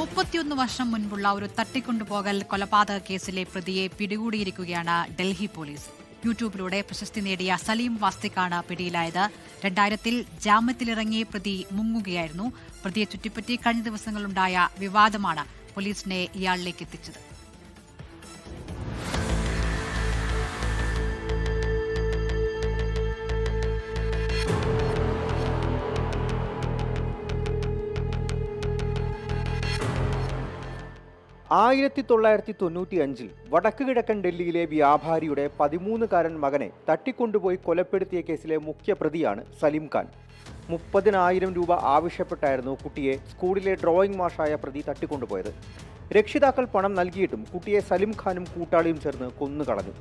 31 വർഷം മുൻപുള്ള ഒരു തട്ടിക്കൊണ്ടുപോകൽ കൊലപാതക കേസിലെ പ്രതിയെ പിടികൂടിയിരിക്കുകയാണ് ഡൽഹി പോലീസ്. യൂട്യൂബിലൂടെ പ്രശസ്തി നേടിയ സലീം വാസ്തിക്കാണ് പിടിയിലായത്. 2000-ൽ ജാമ്യത്തിലിറങ്ങിയ പ്രതി മുങ്ങുകയായിരുന്നു. പ്രതിയെ ചുറ്റിപ്പറ്റി കഴിഞ്ഞ ദിവസങ്ങളുണ്ടായ വിവാദമാണ് പോലീസിനെ ഇയാളിലേക്ക് എത്തിച്ചത്. ആയിരത്തി 1995 വടക്ക് കിഴക്കൻ ഡൽഹിയിലെ വ്യാപാരിയുടെ 13-കാരൻ മകനെ തട്ടിക്കൊണ്ടുപോയി കൊലപ്പെടുത്തിയ കേസിലെ മുഖ്യപ്രതിയാണ് സലീം ഖാൻ. 30,000 രൂപ ആവശ്യപ്പെട്ടായിരുന്നു കുട്ടിയെ സ്കൂളിലെ ഡ്രോയിങ് മാഷായ പ്രതി തട്ടിക്കൊണ്ടുപോയത്. രക്ഷിതാക്കൾ പണം നൽകിയിട്ടും കുട്ടിയെ സലീം ഖാനും കൂട്ടാളിയും ചേർന്ന് കൊന്നുകളഞ്ഞു.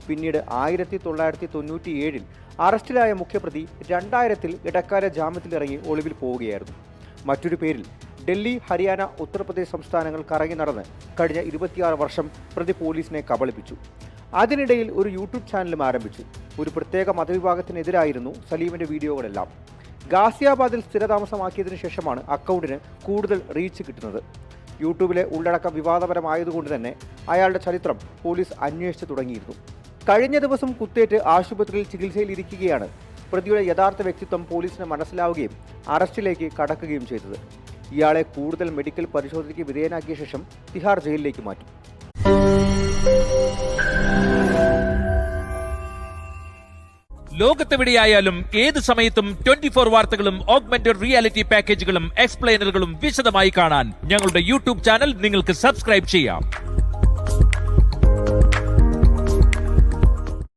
പിന്നീട് 1997-ൽ അറസ്റ്റിലായ മുഖ്യപ്രതി 2000-ൽ ഇടക്കാല ജാമ്യത്തിലിറങ്ങി ഒളിവിൽ പോവുകയായിരുന്നു. മറ്റൊരു പേരിൽ ഡൽഹി, ഹരിയാന, ഉത്തർപ്രദേശ് സംസ്ഥാനങ്ങൾ കറങ്ങി നടന്ന് കഴിഞ്ഞ 26 വർഷം പ്രതി പോലീസിനെ കബളിപ്പിച്ചു. അതിനിടയിൽ ഒരു യൂട്യൂബ് ചാനലും ആരംഭിച്ചു. ഒരു പ്രത്യേക മതവിഭാഗത്തിനെതിരായിരുന്നു സലീമിന്റെ വീഡിയോകളെല്ലാം. ഗാസിയാബാദിൽ സ്ഥിരതാമസമാക്കിയതിനു ശേഷമാണ് അക്കൗണ്ടിന് കൂടുതൽ റീച്ച് കിട്ടുന്നത്. യൂട്യൂബിലെ ഉള്ളടക്കം വിവാദപരമായതുകൊണ്ട് തന്നെ അയാളുടെ ചരിത്രം പോലീസ് അന്വേഷിച്ചു തുടങ്ങിയിരുന്നു. കഴിഞ്ഞ ദിവസം കുത്തേറ്റ് ആശുപത്രിയിൽ ചികിത്സയിലിരിക്കുകയാണ് പ്രതിയുടെ യഥാർത്ഥ വ്യക്തിത്വം പോലീസിന് മനസ്സിലാവുകയും അറസ്റ്റിലേക്ക് കടക്കുകയും ചെയ്തത്. ഇയാളെ കൂടുതൽ മെഡിക്കൽ പരിശോധനയ്ക്ക് വിധേയനാക്കിയ ശേഷം തിഹാർ ജയിലിലേക്ക് മാറ്റും. ലോകത്തെവിടെയായാലും ഏത് സമയത്തും 24 വാർത്തകളും ഓഗ്മെന്റഡ് റിയാലിറ്റി പാക്കേജുകളും എക്സ്പ്ലെയിനറുകളും വിശദമായി കാണാൻ ഞങ്ങളുടെ യൂട്യൂബ് ചാനൽ നിങ്ങൾക്ക് സബ്സ്ക്രൈബ് ചെയ്യാം.